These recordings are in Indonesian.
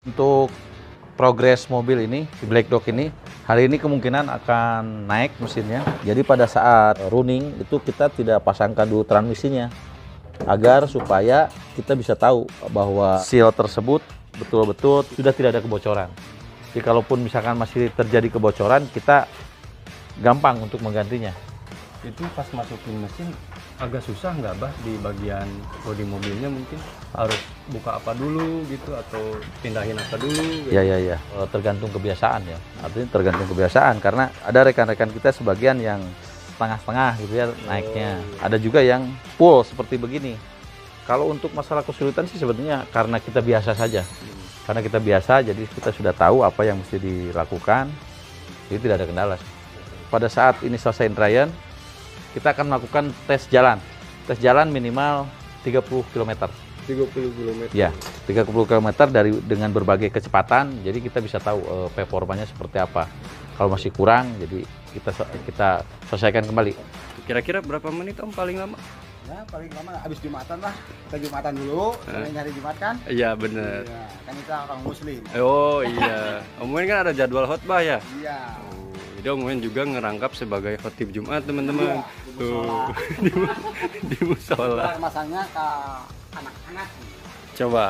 Untuk progres mobil ini, di Black Dog ini, hari ini kemungkinan akan naik mesinnya. Jadi pada saat running itu kita tidak pasangkan dulu transmisinya, agar supaya kita bisa tahu bahwa seal tersebut betul-betul sudah tidak ada kebocoran. Jadi kalaupun misalkan masih terjadi kebocoran, kita gampang untuk menggantinya. Itu pas masukin mesin agak susah nggak bah di bagian bodi mobilnya, mungkin harus buka apa dulu gitu atau pindahin apa dulu gitu. Ya. Tergantung kebiasaan ya. Artinya tergantung kebiasaan karena ada rekan-rekan kita sebagian yang setengah-setengah gitu ya naiknya. Ada juga yang full seperti begini. Kalau untuk masalah kesulitan sih sebetulnya karena kita biasa saja. Karena kita biasa jadi kita sudah tahu apa yang mesti dilakukan. Jadi tidak ada kendala. Pada saat ini selesai Ryan, kita akan melakukan tes jalan. Tes jalan minimal 30 km. 30 km. Ya, 30 km dengan berbagai kecepatan. Jadi kita bisa tahu performanya seperti apa. Kalau masih kurang, jadi kita selesaikan kembali. Kira-kira berapa menit Om paling lama? Ya paling lama habis Jumatan lah. Kita Jumatan dulu, nyari Jumat kan? Iya bener. Iya, kan kita orang Muslim. Oh iya. Om Wen kan ada jadwal khotbah ya? Iya. Jadi Om Wen juga ngerangkap sebagai khotib Jumat teman-teman. Iya, di musola. Di musola. Kita masangnya ke anak-anak. Coba.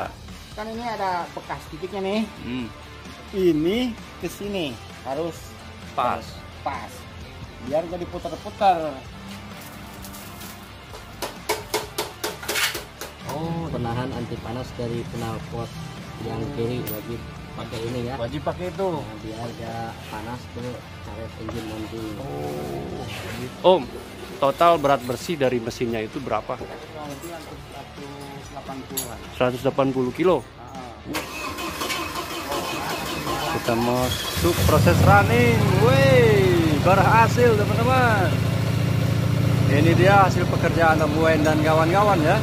Kan ini ada bekas titiknya nih. Hmm. Ini ke sini harus Pas. Pas. Biar gak diputar-putar. Oh, penahan anti panas dari knalpot yang kiri wajib pakai ini ya. Wajib pakai itu. Nah, biar gak panas ke karet engine nanti. Om, total berat bersih dari mesinnya itu berapa? Kurang lebih hampir 180-an. 180 kilo. Kita masuk proses running. Wih, berhasil teman-teman. Ini dia hasil pekerjaan Om Wen dan kawan-kawan ya.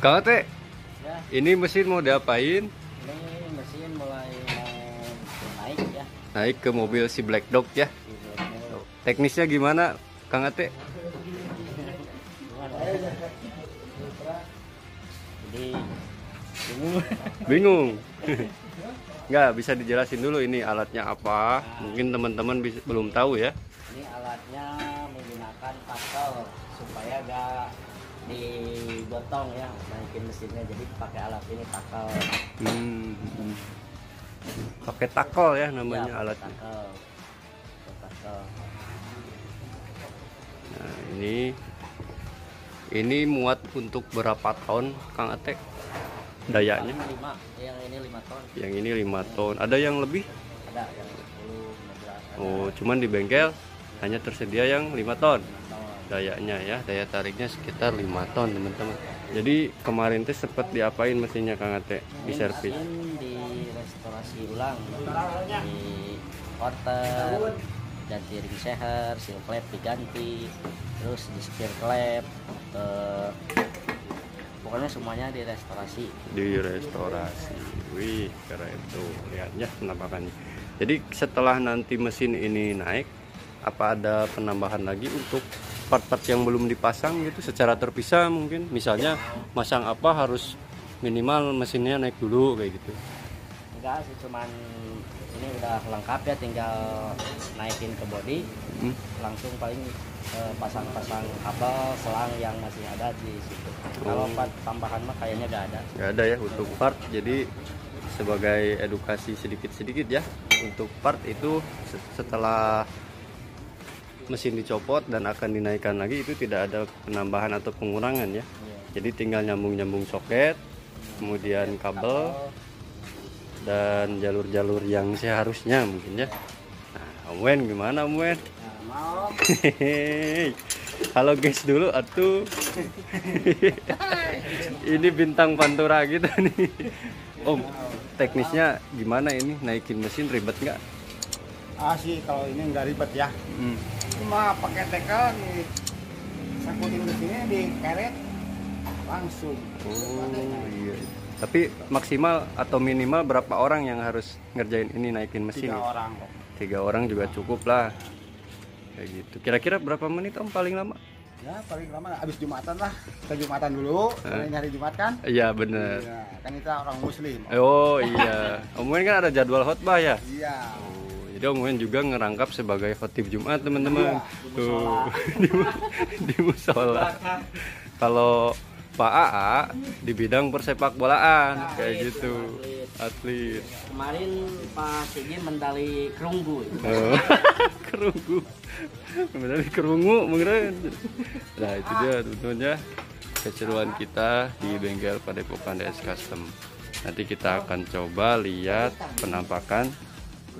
Kang Ate, Ya, ini mesin mau diapain? ini mesin mulai mau naik ya. Naik ke mobil si Black Dog ya. Teknisnya gimana, Kang Ate? Jadi bingung. Bingung. Nggak, bisa dijelasin dulu ini alatnya apa? Mungkin teman-teman belum tahu ya. Ini alatnya menggunakan takel supaya gak digotong ya naikin mesinnya, jadi pakai alat ini takel. Pakai takel ya namanya Ya, alatnya. takel. Nah, ini muat untuk berapa ton, Kang Ate? Dayanya? Yang ini 5 ton. Yang ini 5 ton. Ada yang lebih? Ada yang 10, 15. Oh, cuman di bengkel hanya tersedia yang 5 ton. Ton. Dayanya ya, daya tariknya sekitar 5 ton teman-teman. Jadi kemarin teh sempat diapain mesinnya Kang Ate? Di servis? Mesin di restorasi ulang, di orter, ganti ring seher, seal klep diganti, terus di spear klep, pokoknya semuanya direstorasi. Di restorasi. Wih, keren tuh. Lihat ya penampakannya. Jadi setelah nanti mesin ini naik, apa ada penambahan lagi untuk part-part yang belum dipasang gitu secara terpisah mungkin? Misalnya masang apa harus minimal mesinnya naik dulu kayak gitu. Enggak sih, cuman ini udah lengkap ya, tinggal naikin ke bodi, langsung paling pasang-pasang kabel selang yang masih ada di situ. Kalau part tambahan mah kayaknya gak ada. Gak ada ya untuk part. Jadi sebagai edukasi sedikit-sedikit ya, untuk part itu setelah mesin dicopot dan akan dinaikkan lagi itu tidak ada penambahan atau pengurangan ya. Jadi tinggal nyambung-nyambung soket, kemudian kabel, dan jalur-jalur yang seharusnya mungkin ya. Nah, Om Wen gimana Om Wen? Mau. Halo guys dulu atuh. Ini bintang Pantura gitu nih. Om, teknisnya gimana ini naikin mesin ribet nggak? Sih kalau ini nggak ribet ya. Cuma pakai tekel nih, sangkutin ke sini di keret langsung. Oh iya. Tapi maksimal atau minimal berapa orang yang harus ngerjain ini naikin mesin? 3 orang kok. 3 orang juga cukup lah. Kayak gitu. Kira-kira berapa menit Om paling lama? Ya paling lama habis Jumatan lah. Kita Jumatan dulu, nyari Jumat kan? Iya bener. Iya, kan kita orang muslim. Oh iya. Om Wen kan ada jadwal khotbah ya? Iya. Oh, jadi Om Wen juga ngerangkap sebagai khotib Jumat teman-teman. Iya, di Tuh di musola. Kalau Pak AA di bidang persepak bolaan kayak gitu, atlet. Kemarin Pak Sigi mendali kerunggu. Oh, kerungu, medali kerungu mengeren. Nah itu dia teman-teman ya, keseruan kita di bengkel Padepokan DS Custom. Nanti kita akan coba lihat penampakan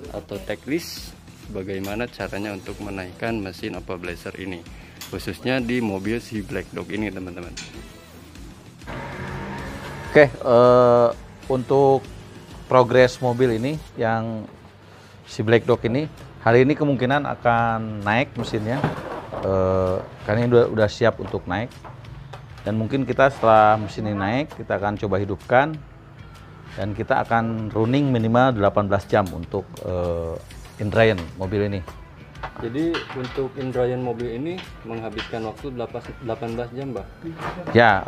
atau teknis bagaimana caranya untuk menaikkan mesin Opel Blazer ini, khususnya di mobil si Black Dog ini teman-teman. Oke, untuk progres mobil ini yang si Black Dog ini hari ini kemungkinan akan naik mesinnya, karena ini udah siap untuk naik. Dan mungkin kita setelah mesin ini naik, kita akan coba hidupkan dan kita akan running minimal 18 jam untuk indrayan mobil ini. Jadi untuk indrayan mobil ini menghabiskan waktu 18 jam, Mbak? Ya,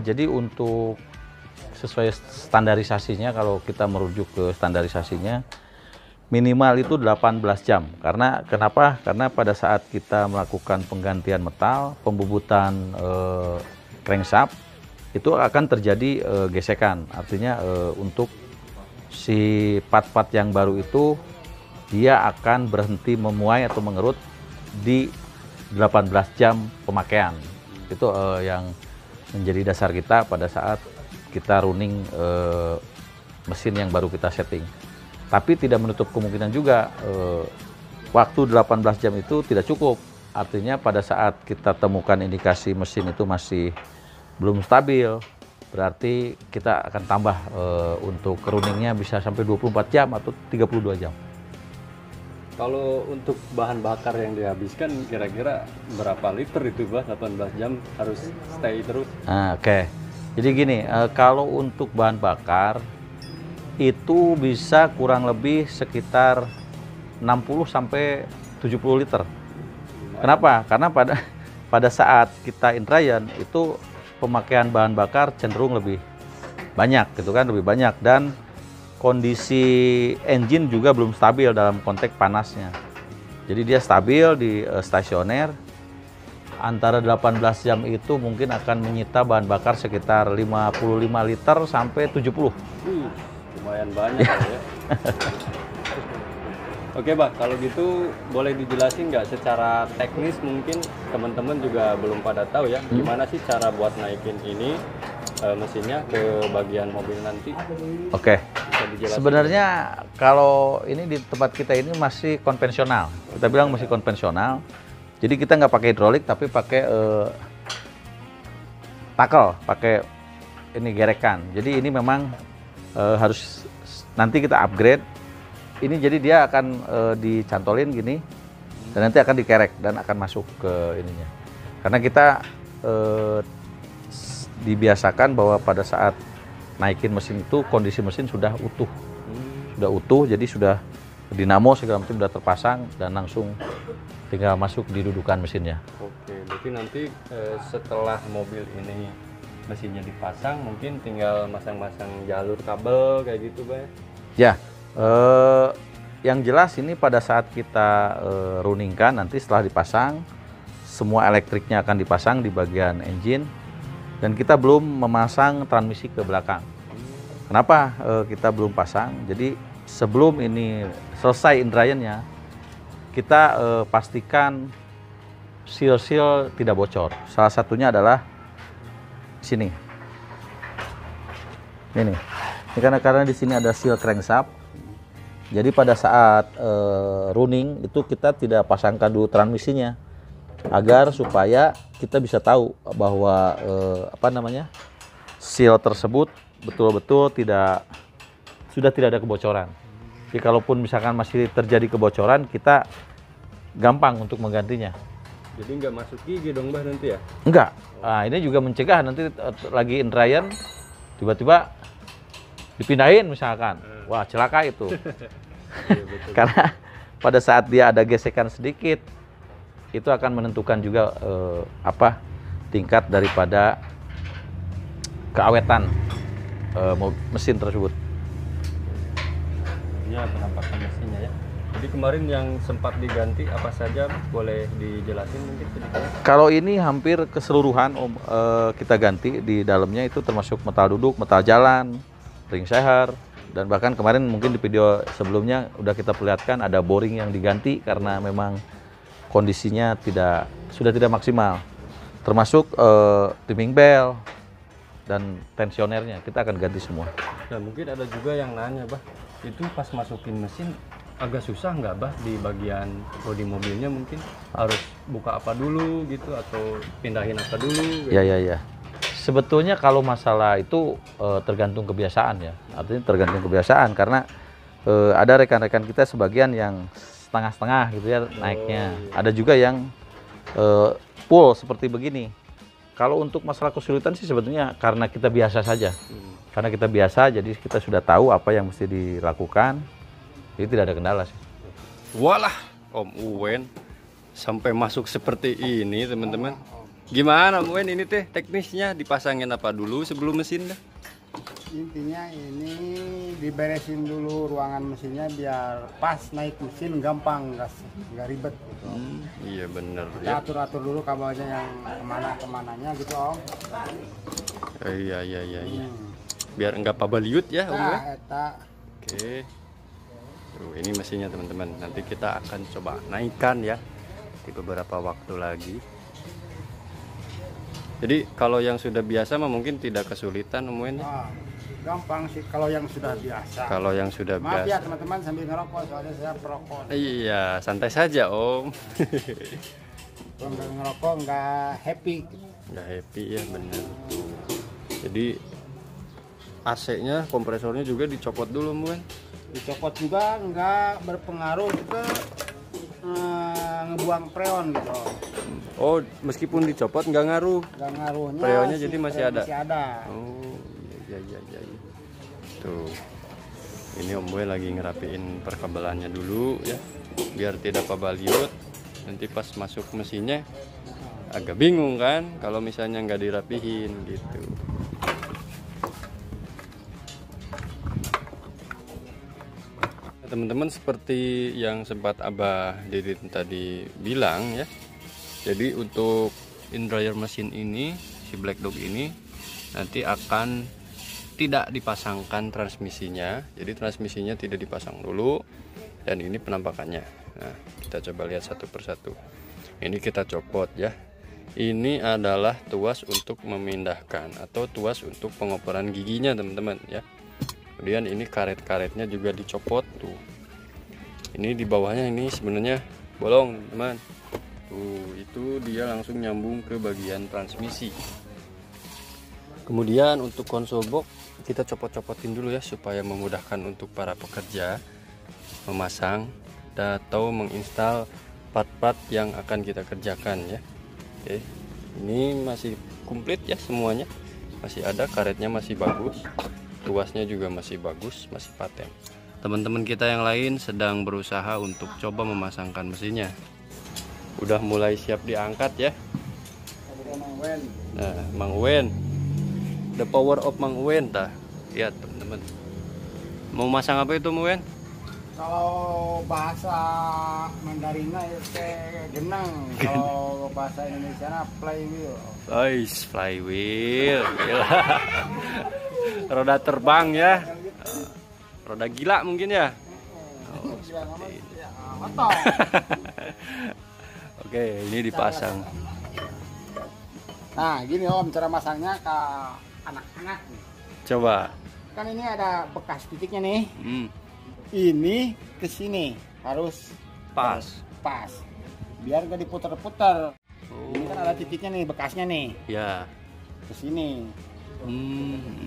jadi untuk sesuai standarisasinya, kalau kita merujuk ke standarisasinya minimal itu 18 jam. Karena kenapa? Karena pada saat kita melakukan penggantian metal, pembubutan crankshaft, itu akan terjadi gesekan. Artinya untuk si part-part yang baru itu dia akan berhenti memuai atau mengerut di 18 jam pemakaian. Itu yang menjadi dasar kita pada saat kita running mesin yang baru kita setting. Tapi tidak menutup kemungkinan juga waktu 18 jam itu tidak cukup. Artinya pada saat kita temukan indikasi mesin itu masih belum stabil, berarti kita akan tambah untuk runningnya bisa sampai 24 jam atau 32 jam. Kalau untuk bahan bakar yang dihabiskan kira-kira berapa liter itu, Bah? 18 jam harus stay terus? Nah, oke. Jadi gini, kalau untuk bahan bakar itu bisa kurang lebih sekitar 60 sampai 70 liter. Kenapa? Karena pada saat kita indrayan itu pemakaian bahan bakar cenderung lebih banyak gitu kan, lebih banyak, dan kondisi engine juga belum stabil dalam konteks panasnya. Jadi dia stabil di stasioner. Antara 18 jam itu mungkin akan menyita bahan bakar sekitar 55 liter sampai 70. Lumayan banyak ya. Oke, Bah, kalau gitu boleh dijelasin nggak secara teknis, mungkin teman-teman juga belum pada tahu ya, gimana sih cara buat naikin ini mesinnya ke bagian mobil nanti? Oke. Sebenarnya kalau ini di tempat kita ini masih konvensional. Kita bilang masih konvensional. Jadi kita nggak pakai hidrolik tapi pakai takel, pakai ini gerekan. Jadi ini memang harus nanti kita upgrade. Ini jadi dia akan dicantolin gini dan nanti akan dikerek dan akan masuk ke ininya. Karena kita dibiasakan bahwa pada saat naikin mesin itu kondisi mesin sudah utuh. Sudah utuh, jadi sudah dinamo segala macam sudah terpasang dan langsung tinggal masuk di dudukan mesinnya. Oke, berarti nanti setelah mobil ini mesinnya dipasang, mungkin tinggal masang-masang jalur kabel kayak gitu, Pak? Ya, yang jelas ini pada saat kita runningkan nanti setelah dipasang, semua elektriknya akan dipasang di bagian engine dan kita belum memasang transmisi ke belakang. Kenapa kita belum pasang? Jadi sebelum ini selesai indrayannya, kita pastikan seal-seal tidak bocor. Salah satunya adalah sini. Ini. Ini karena di sini ada seal crankshaft. Jadi pada saat running itu kita tidak pasangkan dulu transmisinya, agar supaya kita bisa tahu bahwa seal tersebut betul-betul sudah tidak ada kebocoran. Jadi kalaupun misalkan masih terjadi kebocoran, kita gampang untuk menggantinya. Jadi nggak masuk gigi dong Mbah nanti ya? Enggak. Nah, ini juga mencegah nanti lagi in dryer tiba-tiba dipindahin misalkan. Wah, celaka itu. Iya, betul. Karena pada saat dia ada gesekan sedikit, itu akan menentukan juga tingkat daripada keawetan mesin tersebut. Ya, penampakan mesinnya ya. Jadi kemarin yang sempat diganti apa saja, boleh dijelasin mungkin sedikit? Kalau ini hampir keseluruhan kita ganti di dalamnya, itu termasuk metal duduk, metal jalan, ring seher, dan bahkan kemarin mungkin di video sebelumnya udah kita perlihatkan ada boring yang diganti karena memang kondisinya sudah tidak maksimal. Termasuk timing bell dan tensionernya kita akan ganti semua. Nah, mungkin ada juga yang nanya, Bah, itu pas masukin mesin agak susah nggak, Bah, di bagian bodi mobilnya mungkin harus buka apa dulu gitu atau pindahin apa dulu gitu. Ya. Sebetulnya kalau masalah itu tergantung kebiasaan ya. Artinya tergantung kebiasaan karena ada rekan-rekan kita sebagian yang setengah-setengah gitu ya naiknya. Iya. Ada juga yang full seperti begini. Kalau untuk masalah kesulitan sih sebetulnya karena kita biasa saja. Karena kita biasa, jadi kita sudah tahu apa yang mesti dilakukan. Jadi tidak ada kendala sih. Walah, Om Uwen sampai masuk seperti ini, teman-teman. Gimana Om Uwen ini teh teknisnya dipasangin apa dulu sebelum mesin dah? Intinya ini diberesin dulu ruangan mesinnya biar pas naik mesin gampang, nggak ribet gitu. Iya bener Kita ya. atur-atur dulu kabelnya yang kemananya gitu Om. Iya. Biar enggak pabaliut ya Om Uwen. Nah, eta Oke. Tuh, ini mesinnya teman-teman. Nanti kita akan coba naikkan ya di beberapa waktu lagi. Jadi kalau yang sudah biasa mah mungkin tidak kesulitan Om Uwen. gampang sih kalau yang sudah biasa. Kalau yang sudah Maaf biasa. ya teman-teman sambil ngerokok soalnya saya perokok. Iya, santai saja Om. Kalau nggak ngerokok nggak happy. Nggak happy ya bener. Jadi AC-nya, kompresornya juga dicopot dulu Om Uwen. Dicopot juga nggak berpengaruh ke ngebuang freon gitu. Oh, meskipun dicopot nggak ngaruh. Nggak ngaruhnya. Freonnya si jadi masih freon ada. Masih ada. Oh, iya. Tuh. Ini Om Uwen lagi ngerapiin perkabelannya dulu ya. Biar tidak pabaliut. Nanti pas masuk mesinnya agak bingung kan kalau misalnya nggak dirapihin gitu. Teman-teman, seperti yang sempat Abah Didin tadi bilang ya. Jadi untuk in dryer mesin ini, si Black Dog ini nanti akan tidak dipasangkan transmisinya. Jadi transmisinya tidak dipasang dulu. Dan ini penampakannya. Nah, kita coba lihat satu persatu. Ini kita copot ya. Ini adalah tuas untuk memindahkan atau tuas untuk pengoperan giginya teman-teman ya. Kemudian ini karet-karetnya juga dicopot tuh. Ini di bawahnya ini sebenarnya bolong teman. Tuh, itu dia langsung nyambung ke bagian transmisi. Kemudian untuk konsol box kita copot-copotin dulu ya supaya memudahkan untuk para pekerja memasang atau menginstal part-part yang akan kita kerjakan ya. Oke. Ini masih komplit ya semuanya. Masih ada karetnya, masih bagus. Tuasnya juga masih bagus, masih paten. Teman-teman kita yang lain sedang berusaha untuk coba memasangkan mesinnya. Udah mulai siap diangkat ya. Nah, Mang Uwen, the power of Mang Uwen dah. Lihat teman-teman. Mau masang apa itu Mang Uwen? Kalau bahasa Mandarinnya itu genang, kalau bahasa Indonesia flywheel. Guys, flywheel. Gila. Roda terbang ya. Roda gila mungkin ya. Oh, seperti ini. Oke, ini dipasang. Nah, gini Om cara masangnya ke anak-anak. Coba. kan ini ada bekas titiknya nih. Ini ke sini harus Pas. Biar gak diputar-putar. Ini kan ada titiknya nih, bekasnya nih. Ya. Ke sini.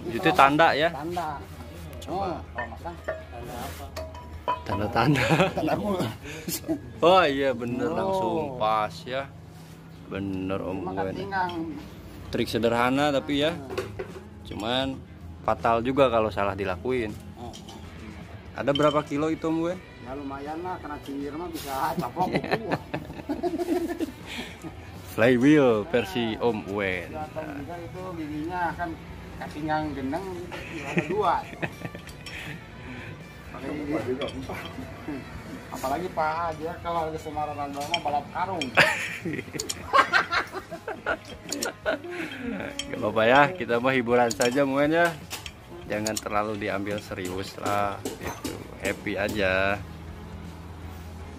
Itu tanda ya? Tanda. Oh, kalau masang tanda apa? Tanda-tanda. Oh iya bener, langsung pas ya. Bener Om Uwen. Trik sederhana tapi ya. Cuman fatal juga kalau salah dilakuin. Ada berapa kilo itu Om Uwen? Ya lumayan lah, kena cinggir mah bisa caplok buku. Flywheel versi Om Uwen. Atau juga itu giginya kan pinggang gendeng ada 2. Pakai gigi juga 4. Apalagi Pak aja kalau di Semarang mah balap karung. Gak apa-apa ya, kita mah hiburan saja Om Uwen ya. Jangan terlalu diambil serius lah, gitu. Happy aja.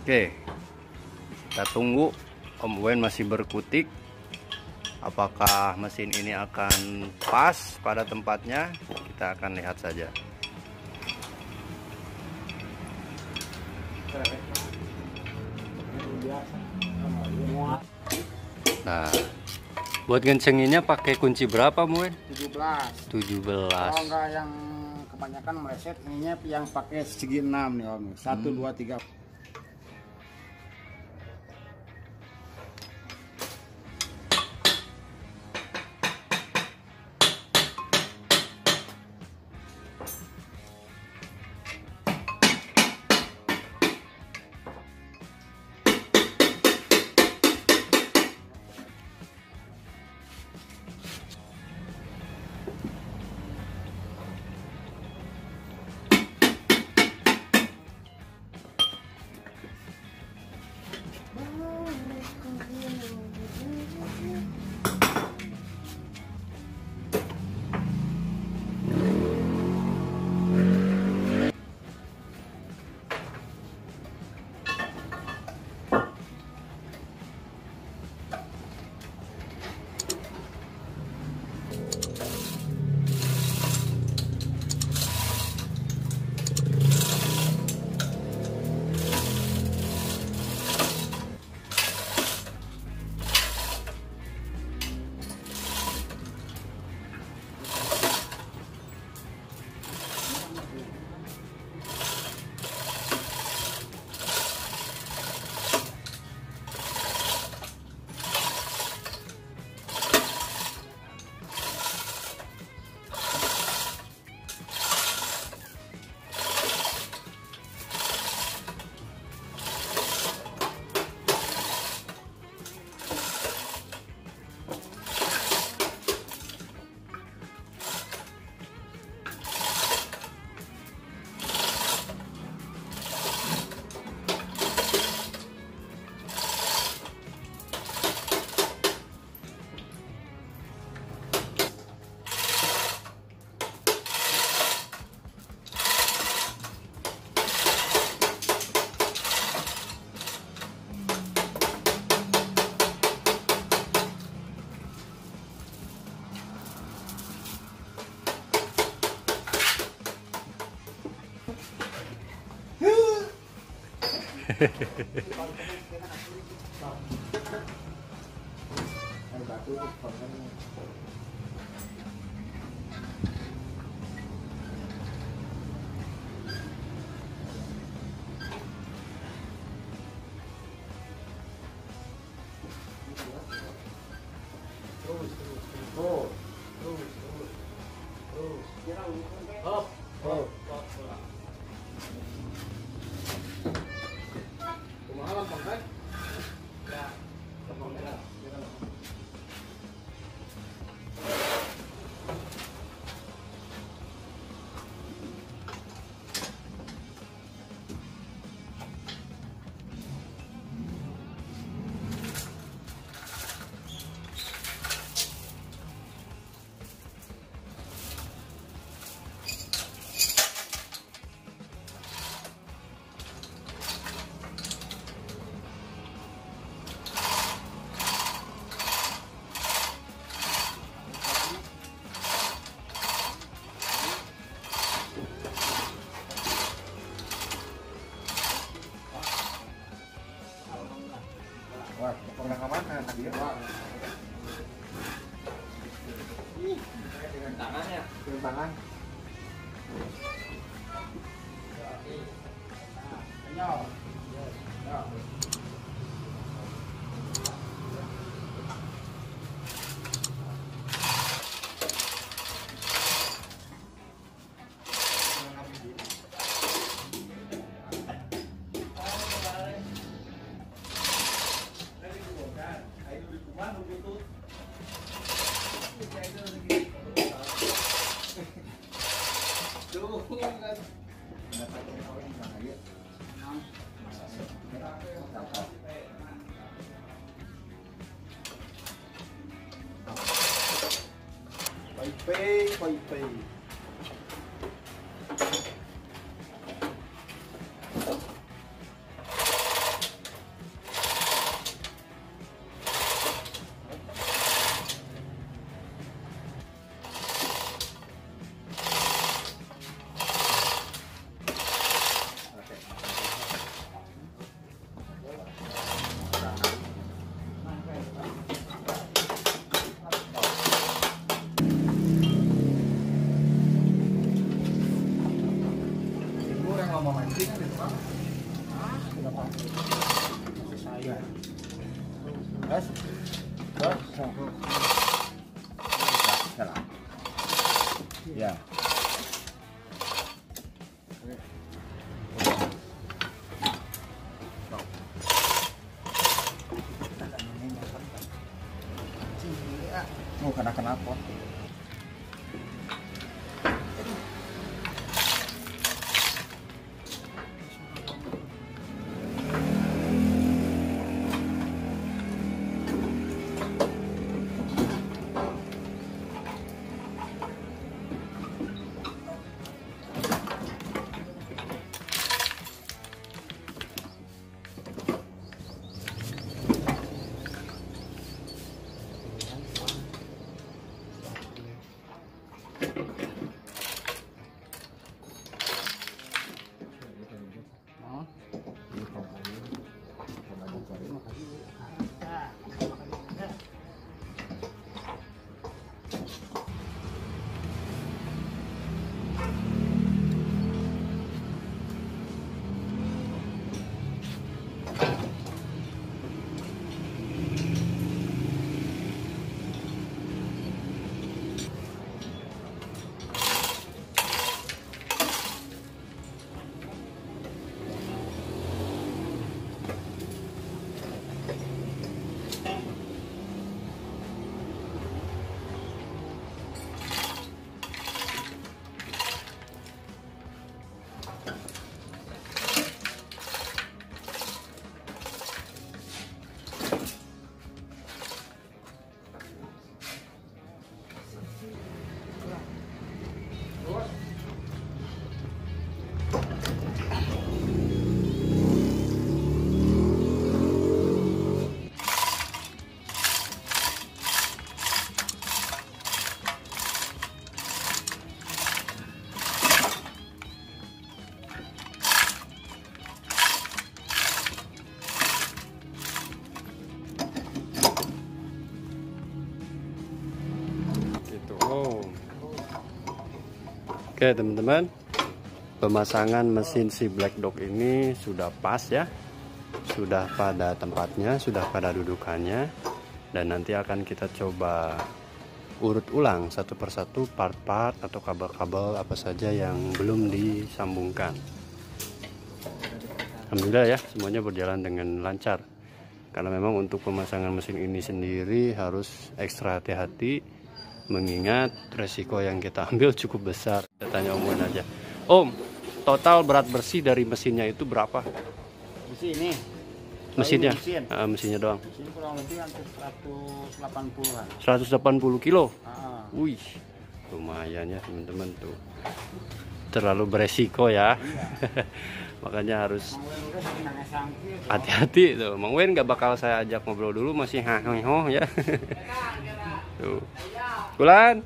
Oke, kita tunggu Om Uwen masih berkutik. Apakah mesin ini akan pas pada tempatnya? Kita akan lihat saja. Nah, buat gencenginnya pakai kunci berapa Om Uwen? 17. 17. Kalau enggak yang kebanyakan meleset, ininya yang pakai segi 6 nih Om. 1 2 3. Wah, pernah ke mana tadi ya? Dengan tangannya, dengan tangan. Pay. Ya. Oh, kenapa? Oke teman-teman, pemasangan mesin si Black Dog ini sudah pas ya, sudah pada tempatnya, sudah pada dudukannya, dan nanti akan kita coba urut ulang satu persatu part-part atau kabel-kabel apa saja yang belum disambungkan. Alhamdulillah ya, semuanya berjalan dengan lancar. Karena memang untuk pemasangan mesin ini sendiri harus ekstra hati-hati, mengingat resiko yang kita ambil cukup besar. Kita tanya Om aja. Om, total berat bersih dari mesinnya itu berapa? Besi ini. Mesinnya? Mesinnya doang. Mesin kurang lebih hampir 180-an. 180 kilo? Wih, lumayan ya teman-teman tuh. Terlalu beresiko ya. Iya. Makanya harus hati-hati tuh. Mang Wen nggak bakal saya ajak ngobrol dulu, masih hahoh ya. Tuh. Bulan.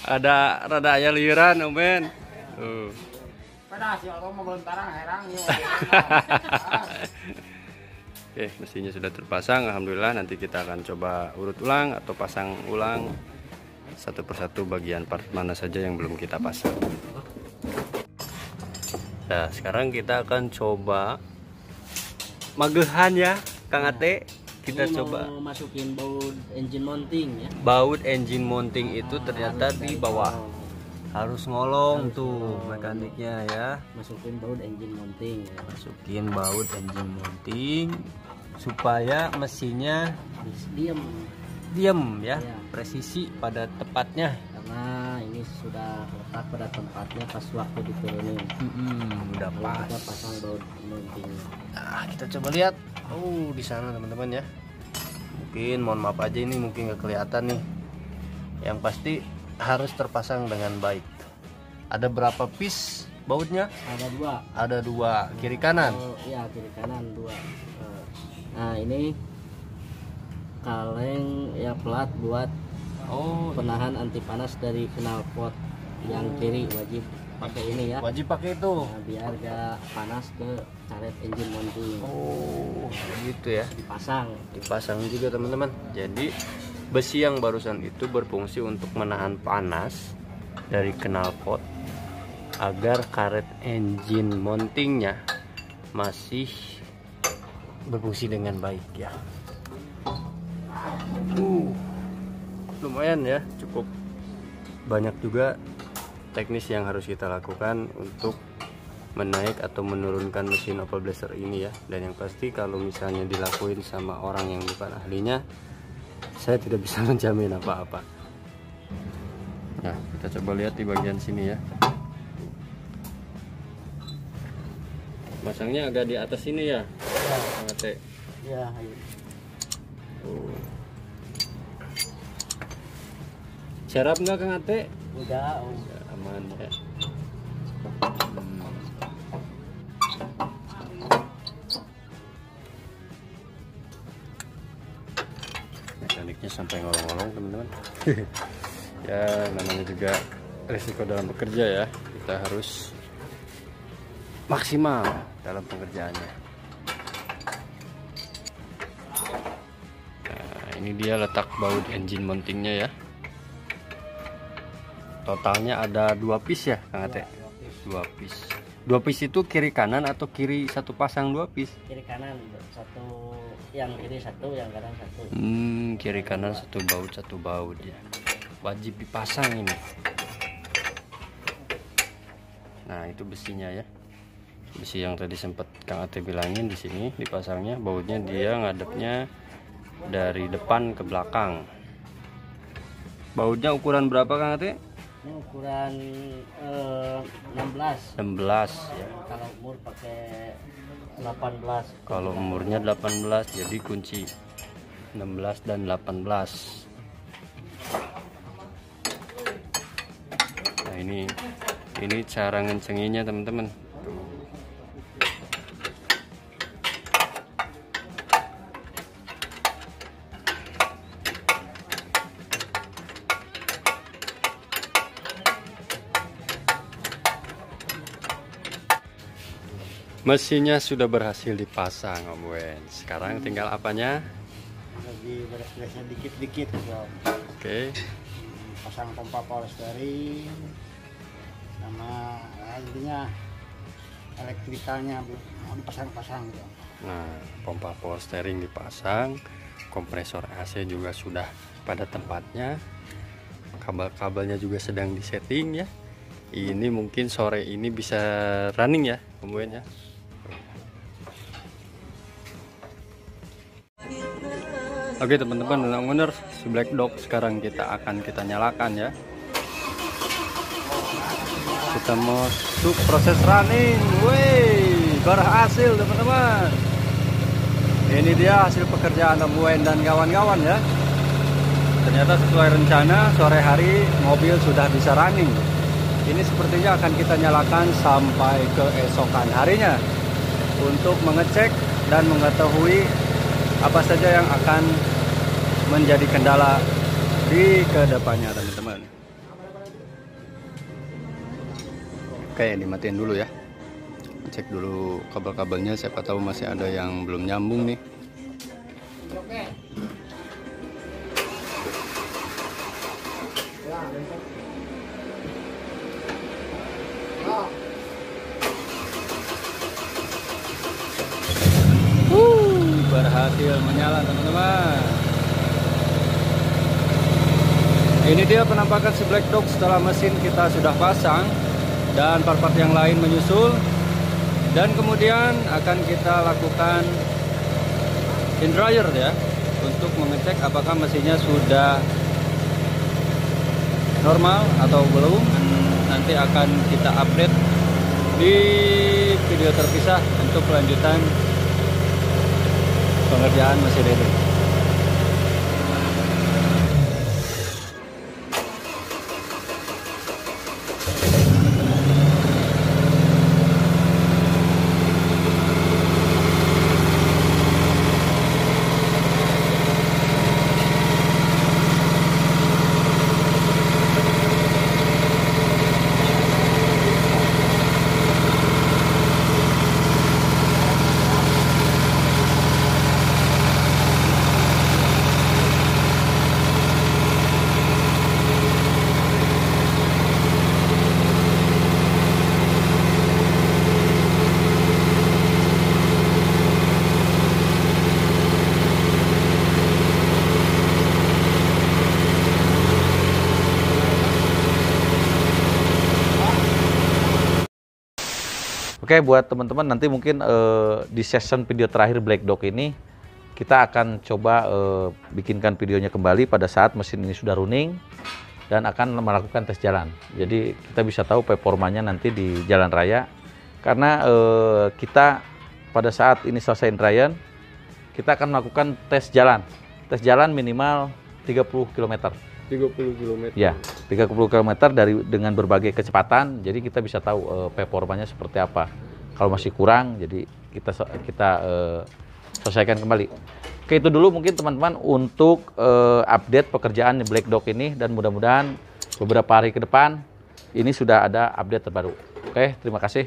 Ada rada aya liuran, Om Ben. Tuh. Pada si auto mau belentarang herang nih. Oke, mesinnya sudah terpasang. Alhamdulillah, nanti kita akan coba urut ulang atau pasang ulang satu persatu bagian part mana saja yang belum kita pasang. Nah, sekarang kita akan coba magehan ya, Kang Ate. Kita Ini coba mau masukin baut engine mounting ya. baut engine mounting itu ternyata di bawah. Harus ngolong tuh mekaniknya ya. Masukin baut engine mounting ya. Masukin baut engine mounting supaya mesinnya diem ya, Ya. presisi pada tepatnya. Karena ini sudah letak pada tempatnya pas waktu diturunin. Udah Lalu pas. kita pasang baut mounting. Nah, kita coba lihat. Oh, di sana teman-teman ya. Mungkin mohon maaf aja ini mungkin nggak kelihatan nih. Yang pasti harus terpasang dengan baik. Ada berapa piece bautnya? Ada 2. Ada 2, kiri kanan. Oh, ya kiri kanan 2. Nah ini kaleng ya plat buat penahan anti panas dari knalpot yang kiri wajib pakai ini ya. Wajib pakai itu. Nah, biar gak panas ke karet engine mounting. Oh, gitu ya. Dipasang juga teman-teman. Jadi besi yang barusan itu berfungsi untuk menahan panas dari knalpot agar karet engine mountingnya masih berfungsi dengan baik ya. Lumayan ya, cukup banyak juga teknis yang harus kita lakukan untuk menaik atau menurunkan mesin oval blaster ini ya. Dan yang pasti kalau misalnya dilakuin sama orang yang bukan ahlinya, saya tidak bisa menjamin apa-apa. Nah, kita coba lihat di bagian sini ya. Masangnya agak di atas sini ya, Kang Ate. Ya, ayo. Serap nggak Kang Ate? Udah. Ya, aman ya. Mekaniknya sampai ngolong-ngolong teman-teman. Ya, namanya juga risiko dalam bekerja ya. Kita harus maksimal dalam pengerjaannya. Nah, ini dia letak baut engine mountingnya ya. Totalnya ada 2 piece ya Kang Ate? 2 piece. 2 piece itu kiri kanan atau kiri satu pasang 2 piece? Kiri kanan satu, yang kiri satu, yang kanan satu. Kiri kanan satu baut ya. Wajib dipasang ini. Nah, itu besinya ya. Besi yang tadi sempat Kang Ate bilangin di sini dipasangnya, bautnya dia ngadepnya dari depan ke belakang. Bautnya ukuran berapa Kang Ate? Ini ukuran 16. 16 ya. Kalau umur pakai 18. Kalau umurnya 18 jadi kunci 16 dan 18. Nah, ini cara ngencenginya teman-teman. Mesinnya sudah berhasil dipasang Om Wen. Sekarang tinggal apanya? Lagi beres-beresnya dikit-dikit gitu. Oke. Pasang pompa power steering sama ya, intinya elektrikalnya dipasang-pasang gitu. Nah, pompa power steering dipasang, kompresor AC juga sudah pada tempatnya, kabel-kabelnya juga sedang disetting ya. Ini mungkin sore ini bisa running ya Om Wen ya. Oke teman-teman dan owner, Black Dog sekarang kita nyalakan ya. Kita masuk proses running. Wih, berhasil teman-teman. Ini dia hasil pekerjaan Om Wen dan kawan-kawan ya. Ternyata sesuai rencana sore hari mobil sudah bisa running. Ini sepertinya akan kita nyalakan sampai keesokan harinya untuk mengecek dan mengetahui apa saja yang akan menjadi kendala di kedepannya teman-teman. Oke, dimatiin dulu ya. Cek dulu kabel-kabelnya, siapa tahu masih ada yang belum nyambung nih. Oke. Ya, bentuk. Berhasil menyala teman-teman. Ini dia penampakan si Black Dog setelah mesin kita sudah pasang dan part-part yang lain menyusul. Dan kemudian akan kita lakukan in dryer ya, untuk mengecek apakah mesinnya sudah normal atau belum. Nanti akan kita update di video terpisah untuk kelanjutan pengerjaan mesin ini. Oke, buat teman-teman nanti mungkin di session video terakhir Black Dog ini kita akan coba bikinkan videonya kembali pada saat mesin ini sudah running dan akan melakukan tes jalan. Jadi kita bisa tahu performanya nanti di jalan raya, karena kita pada saat ini selesai trial kita akan melakukan tes jalan minimal 30 km. 30 km. Ya, 30 km dengan berbagai kecepatan. Jadi kita bisa tahu performanya seperti apa. Kalau masih kurang, jadi kita selesaikan kembali. Oke, itu dulu mungkin teman-teman untuk update pekerjaan Black Dog ini, dan mudah-mudahan beberapa hari ke depan ini sudah ada update terbaru. Oke, terima kasih.